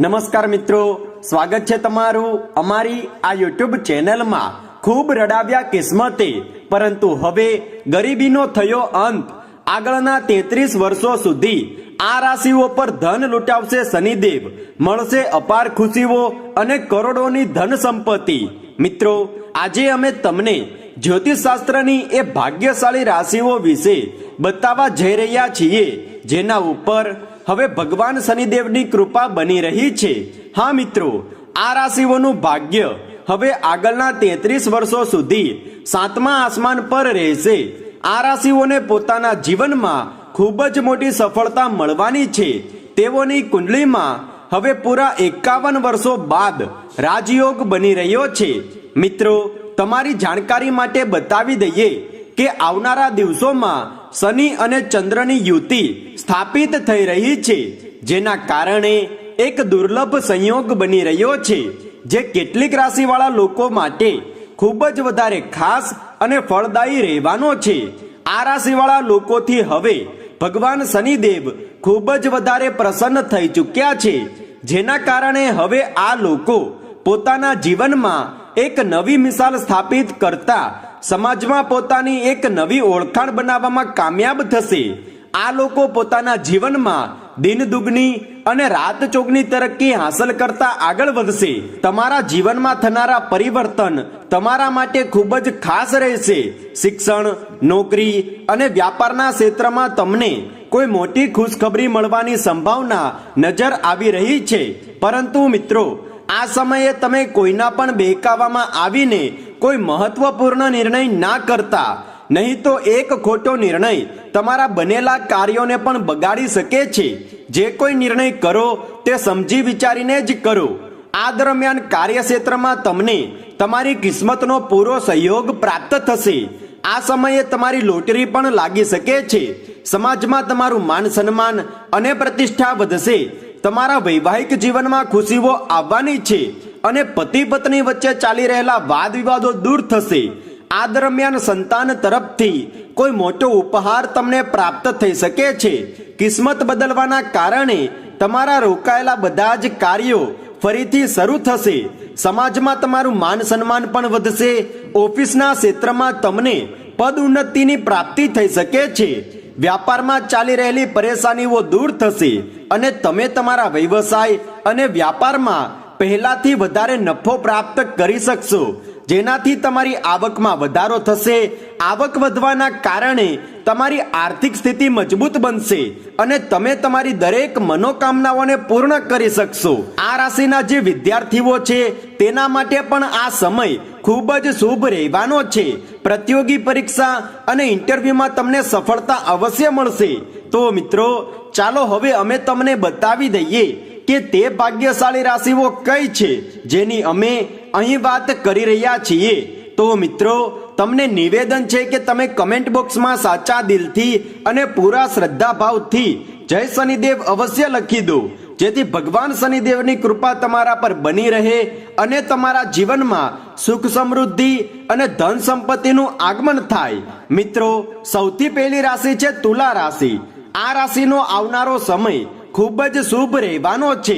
નમસ્કાર મિત્રો, સ્વાગત છે તમારું અમારી આ યુટ્યુબ ચેનલમાં। ખૂબ રડાવ્યા કિસ્મતે, પરંતુ હવે ગરીબીનો થયો અંત। આગળના 33 વર્ષો સુધી આ રાશિઓ પર ધન લૂંટાવશે શનિદેવ। મળશે અપાર ખુશીઓ અને કરોડોની ધન સંપત્તિ। મિત્રો, આજે અમે તમને જ્યોતિષશાસ્ત્રની એ ભાગ્યશાળી રાશિઓ વિશે બતાવવા જઈ રહ્યા છીએ, જેના ઉપર હવે ભગવાન શનિદેવની કૃપા બની રહી છે। હા મિત્રો, આ રાશિઓનું ભાગ્ય હવે આગળના 33 વર્ષો સુધી 7મા આસમાન પર રહેશે। આ રાશિઓને પોતાના જીવનમાં ખૂબ જ મોટી સફળતા મળવાની છે। તેઓની કુંડલીમાં હવે પૂરા 51 વર્ષો બાદ રાજયોગ બની રહ્યો છે। મિત્રો, તમારી જાણકારી માટે બતાવી દઈએ કે આવનારા દિવસોમાં શનિ અને ચંદ્રની યુતિ સ્થાપિત થઈ રહી છે, જેના કારણે એક દુર્લભ સંયોગ બની રહ્યો છે, જે કેટલીક રાશિવાળા લોકો માટે ખૂબ જ વધારે ખાસ અને ફળદાયી રહેવાનો છે। આ રાશિવાળા લોકોથી હવે ભગવાન શનિદેવ ખૂબ જ વધારે પ્રસન્ન થઈ ચૂક્યા છે, જેના કારણે હવે આ લોકો પોતાના જીવનમાં એક નવી મિસાલ સ્થાપિત કરતા સમાજમાં પોતાની એક નવી ઓળખાણ બનાવવામાં કામયાબ થશે। આ લોકો પોતાના જીવનમાં દિન દુગની અને રાત ચોગની તરક્કી હાંસલ કરતા આગળ વધશે। તમારા જીવનમાં થનારા પરિવર્તન તમારા માટે ખૂબ જ ખાસ રહેશે। શિક્ષણ, નોકરી અને વ્યાપારના ક્ષેત્રમાં તમને કોઈ મોટી ખુશખબરી મળવાની સંભાવના નજર આવી રહી છે, પરંતુ મિત્રો, આ સમયે તમે કોઈના પણ બહેકાવામાં આવીને કોઈ મહત્વપૂર્ણ નિર્ણય ના કરતા, નહીં તો એક ખોટો નિર્ણય તમારા બનેલા કાર્યોને પણ બગાડી શકે છે। જે કોઈ નિર્ણય કરો તે સમજી વિચારીને જ કરો। આ દરમિયાન કાર્યક્ષેત્રમાં તમને તમારી કિસ્મતનો પૂરો સહયોગ પ્રાપ્ત થશે। આ સમયે તમારી લોટરી પણ લાગી શકે છે। સમાજમાં તમારું માન સન્માન અને પ્રતિષ્ઠા વધશે। તમારા વૈવાહિક જીવનમાં ખુશીઓ આવવાની છે અને પતિ પત્ની વચ્ચે ચાલી રહેલા વાદ વિવાદો દૂર થશે। આ દરમિયાન સંતાન તરફથી કોઈ મોટો ઉપહાર તમને પ્રાપ્ત થઈ શકે છે। કિસ્મત બદલવાના કારણે તમારા રોકાયેલા બધા જ કાર્યો ફરીથી શરૂ થશે। સમાજમાં તમારું માન સન્માન પણ વધશે। ઓફિસના ક્ષેત્રમાં તમને પદ ઉન્નતિની પ્રાપ્તિ થઈ શકે છે। વ્યાપારમાં ચાલી રહેલી પરેશાનીઓ દૂર થશે અને તમે તમારા વ્યવસાય અને વ્યાપારમાં પહેલાથી વધારે નફો પ્રાપ્ત કરી શકશો, જેનાથી તમારી આવકમાં વધારો થશે। આવક વધવાના કારણે તમારી આર્થિક સ્થિતિ મજબૂત બનશે અને તમે તમારી દરેક મનોકામનાઓને પૂર્ણ કરી શકશો। આ રાશિના જે વિદ્યાર્થીઓ છે તેના માટે પણ આ સમય ખૂબ જ શુભ રહેવાનો છે। પ્રતિયોગી પરીક્ષા અને ઇન્ટરવ્યુમાં તમને સફળતા અવશ્ય મળશે। તો મિત્રો, ચાલો હવે અમે તમને બતાવી દઈએ કે તે ભાગ્યશાળી રાશિઓ કઈ છે, જેની અમે અહીં વાત કરી રહ્યા છીએ। તો મિત્રો, તમને નિવેદન છે કે તમે કમેન્ટ બોક્સમાં સાચા દિલથી અને પૂરા શ્રદ્ધાભાવથી જય શનિદેવ અવશ્ય લખી દો, જેથી ભગવાન શનિદેવની કૃપા તમારા પર બની રહે અને તમારા જીવનમાં સુખ સમૃદ્ધિ અને ધન સંપત્તિનું આગમન થાય। મિત્રો, સૌથી પહેલી રાશિ છે તુલા રાશિ। આ રાશિનો આવનારો સમય ખૂબ જ શુભ રહેવાનો છે।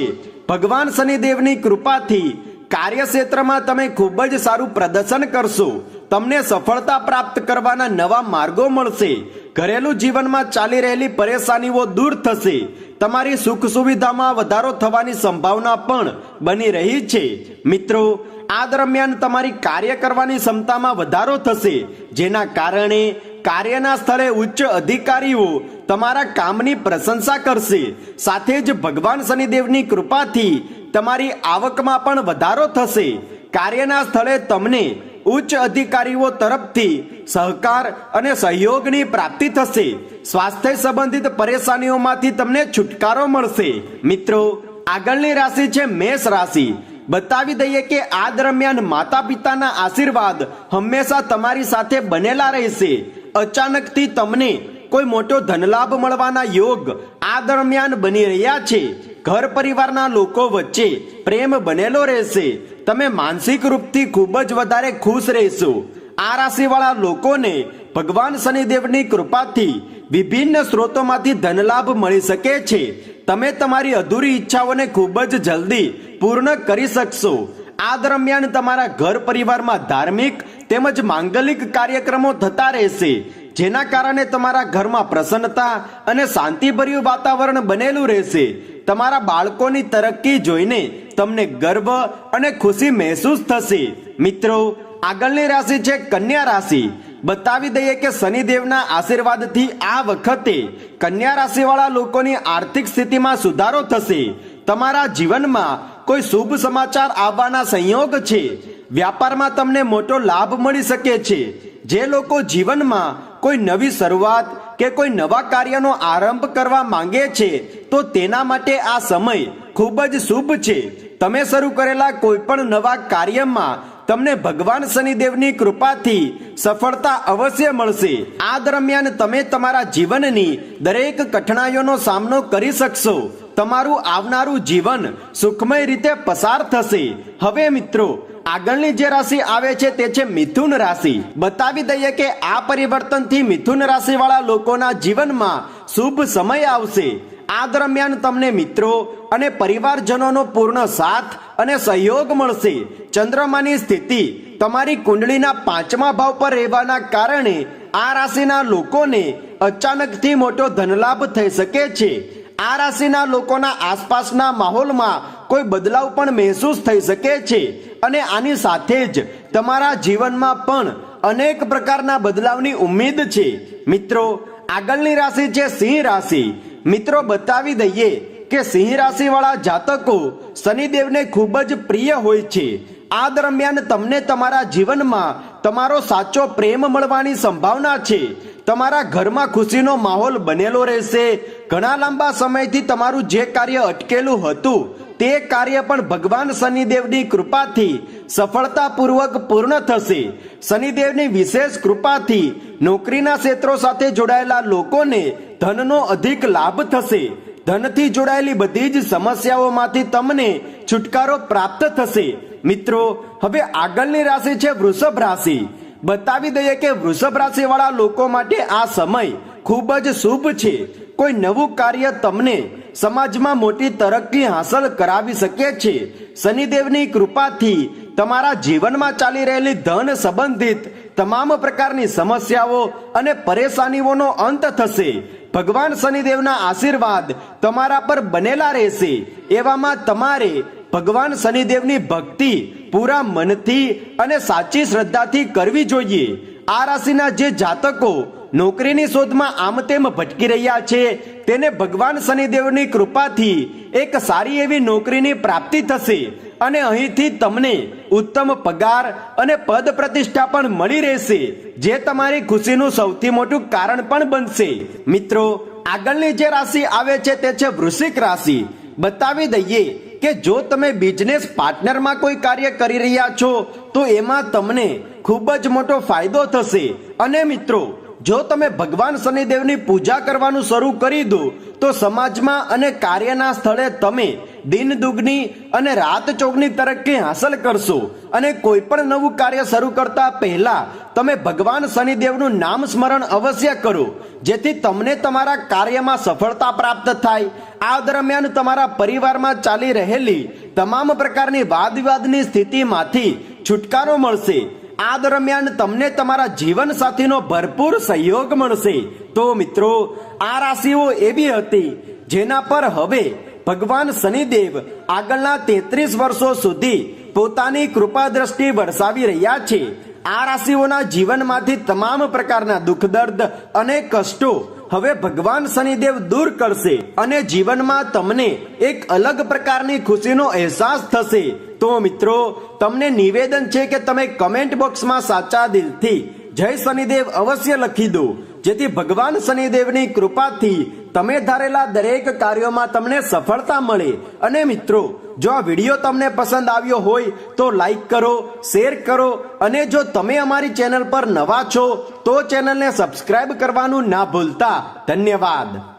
ભગવાન શનિદેવની કૃપાથી કાર્યક્ષેત્રમાં તમે ખૂબ જ સારું પ્રદર્શન કરશો। તમને સફળતા પ્રાપ્ત કરવાના નવા માર્ગો મળશે। ઘરેલું જીવનમાં ચાલી રહેલી પરેશાનીઓ દૂર થશે। તમારી સુખ સુવિધામાં વધારો થવાની સંભાવના પણ બની રહી છે। મિત્રો, આ દરમિયાન તમારી કાર્ય કરવાની ક્ષમતામાં વધારો થશે, જેના કારણે કાર્યના સ્થળે ઉચ્ચ અધિકારીઓ તમારા કામની પ્રશંસા કરશે। સાથે જ ભગવાન શનિદેવની કૃપાથી તમારી આવકમાં પણ વધારો થશે। કાર્યના સ્થળે તમને ઉચ્ચ અધિકારીઓ તરફથી સહકાર અને સહયોગની પ્રાપ્તિ થશે। સ્વાસ્થ્ય સંબંધિત પરેશાનીઓમાંથી તમને છુટકારો મળશે। મિત્રો, આગળની રાશિ છે મેષ રાશિ। બતાવી દઈએ કે આ દરમિયાન માતા પિતાના આશીર્વાદ હંમેશા તમારી સાથે બનેલા રહેશે। અચાનકથી તમને કોઈ મોટો ધનલાભ મળવાના યોગ આ દરમિયાન બની રહ્યા છે। ઘર પરિવારના લોકો વચ્ચે પ્રેમ બનેલો રહેશે। તમે માનસિક રૂપથી ખૂબ જ વધારે ખુશ રહેશો। આ રાશિવાળા લોકોને ભગવાન શનિદેવની કૃપાથી વિભિન્ન સ્ત્રોતોમાંથી ધનલાભ મળી શકે છે। તમે તમારી અધૂરી ઈચ્છાઓને ખૂબ જ જલ્દી પૂર્ણ કરી શકશો. આ દરમિયાન તમારા ઘર પરિવારમાં ધાર્મિક તેમજ માંગલિક કાર્યક્રમો થતા રહેશે, જેના કારણે તમારા ઘરમાં પ્રસન્નતા અને શાંતિભર્યું વાતાવરણ બનેલું રહેશે. તમારા બાળકોની તરક્કી જોઈને તમને ગર્વ અને ખુશી મહેસૂસ થશે. મિત્રો, આગળની રાશિ છે કન્યા રાશિ. બતાવી દઈએ કે શનિદેવના આશીર્વાદથી આ વખતે કન્યા રાશિવાળા લોકોની આર્થિક સ્થિતિમાં સુધારો થશે. તમારા જીવનમાં કોઈ શુભ સમાચાર આવવાના સંયોગ છે. વ્યાપારમાં તમને મોટો લાભ મળી શકે છે. જે લોકો જીવનમાં કોઈ નવી શરૂઆત કે કોઈ નવા કાર્યનો આરંભ કરવા માંગે છે તો તેના માટે આ સમય ખૂબ જ શુભ છે. તમે શરૂ કરેલા કોઈ પણ નવા કાર્યમાં તમને ભગવાન શનિદેવની કૃપાથી સફળતા અવશ્ય મળશે. આ દરમિયાન તમે તમારા જીવનની દરેક કઠણાઈઓનો સામનો કરી શકશો. તમારું આવનારું જીવન સુખમય રીતે પસાર થશે. હવે મિત્રો, આગળની જે રાશિ આવે છે તે છે મિથુન રાશિ. બતાવી દઈએ કે આ પરિવર્તનથી મિથુન રાશિવાળા લોકોના જીવનમાં શુભ સમય આવશે. આ દરમિયાન તમને મિત્રો અને પરિવારજનોનો પૂર્ણ સાથ અને સહયોગ મળશે. ચંદ્રમાની સ્થિતિ તમારી કુંડળીના 5મા ભાવ પર રહેવાના કારણે આ રાશિના લોકોને અચાનકથી મોટો ધનલાભ થઈ શકે છે. આ રાશિના લોકોના આસપાસના માહોલમાં કોઈ બદલાવ પણ મહેસૂસ થઈ શકે છે અને આની સાથે જ તમારા જીવનમાં પણ અનેક પ્રકારના બદલાવની ઉમ્મીદ છે. મિત્રો, આગળની રાશિ છે સિંહ રાશિ. મિત્રો, બતાવી દઈએ કે સિંહ રાશિવાળા જાતકો શનિદેવને ખૂબ જ પ્રિય હોય છે. આ દરમિયાન તમને તમારા જીવનમાં તમારો સાચો પ્રેમ મળવાની સંભાવના છે. તમારા ઘરમાં ખુશીનો માહોલ બનેલો રહેશે. ઘણા લાંબા સમયથી તમારું જે કાર્ય અટકેલું હતું તે કાર્ય પણ ભગવાન શનિદેવની કૃપાથી સફળતાપૂર્વક પૂર્ણ થશે. શનિદેવની વિશેષ કૃપાથી નોકરીના ક્ષેત્રો સાથે જોડાયેલા લોકોને ધનનો અધિક લાભ થશે. ધનથી જોડાયેલી બધી જ સમસ્યાઓમાંથી તમને છુટકારો પ્રાપ્ત થશે. મિત્રો, હવે આગળની રાશિ છે વૃષભ રાશિ. બતાવી દઈએ કે વૃષભ રાશિ વાળા લોકો માટે આ સમય ખૂબ જ શુભ છે. કોઈ નવું કાર્ય તમને સમાજમાં મોટી તરક્કી હાંસલ કરાવી શકે છે. શનિદેવની કૃપાથી તમારા જીવનમાં ચાલી રહેલી ધન સંબંધિત તમામ પ્રકારની સમસ્યાઓ અને પરેશાનીઓનો અંત થશે. ભગવાન શનિદેવના આશીર્વાદ તમારા પર બનેલા રહેશે. એવામાં તમારે ભગવાન શનિદેવની ભક્તિ પૂરા મનથી અને સાચી શ્રદ્ધાથી કરવી જોઈએ. આ રાશિના જે જાતકો નોકરીની શોધમાં આમ તેમ ભટકી રહ્યા છે તેને ભગવાન શનિદેવની કૃપાથી એક સારી એવી નોકરીની પ્રાપ્તિ થશે અને અહીંથી તમને ઉત્તમ પગાર અને પદ પ્રતિષ્ઠા પણ મળી રહેશે, જે તમારી ખુશીનું સૌથી મોટું કારણ પણ બનશે. મિત્રો, આગળની જે રાશિ આવે છે તે છે વૃશ્ચિક રાશિ. બતાવી દઈએ કે જો તમે બિઝનેસ પાર્ટનરમાં કોઈ કાર્ય કરી રહ્યા છો તો એમાં તમને ખૂબ જ મોટો ફાયદો થશે. અને મિત્રો, જો તમે ભગવાન શનિદેવની પૂજા કરવાનું શરૂ કરી દો તો સમાજમાં અને કાર્યના સ્થળે તમે દિન દુગની અને રાત ચોગની તરક્કી હાંસલ કરશો. અને કોઈ પણ નવું કાર્ય શરૂ કરતા પહેલા તમે ભગવાન શનિદેવનું નામ સ્મરણ અવશ્ય કરો, જેથી તમને તમારા કાર્યમાં સફળતા પ્રાપ્ત થાય. આ દરમિયાન તમારા પરિવારમાં ચાલી રહેલી તમામ પ્રકારની વાદ વિવાદની સ્થિતિમાંથી છુટકારો મળશે. આ દરમિયાન તમને તમારા જીવન સાથીનો ભરપૂર સહયોગ મળશે. તો મિત્રો, આ રાશિઓ એવી હતી જેના પર હવે ભગવાન શનિદેવ આગળના 33 વર્ષો સુધી પોતાની કૃપા દ્રષ્ટિ વરસાવી રહ્યા છે. આ રાશિઓના જીવનમાંથી તમામ પ્રકારના દુઃખ દર્દ અને કષ્ટો હવે ભગવાન શનિદેવ દૂર કરશે અને જીવનમાં તમને એક અલગ પ્રકારની ખુશીનો અહેસાસ થશે. તો મિત્રો, તમને નિવેદન છે કે તમે કમેન્ટ બોક્સમાં સાચા દિલથી જય શનિદેવ અવશ્ય લખી દો, જેથી ભગવાન શનિદેવની કૃપાથી તમે ધારેલા દરેક કાર્યોમાં તમને સફળતા મળે. અને મિત્રો, જો આ વિડીયો તમને પસંદ આવ્યો હોય તો લાઈક કરો, શેર કરો અને જો તમે અમારી ચેનલ પર નવા છો તો ચેનલને સબસ્ક્રાઇબ કરવાનું ના ભૂલતા. ધન્યવાદ.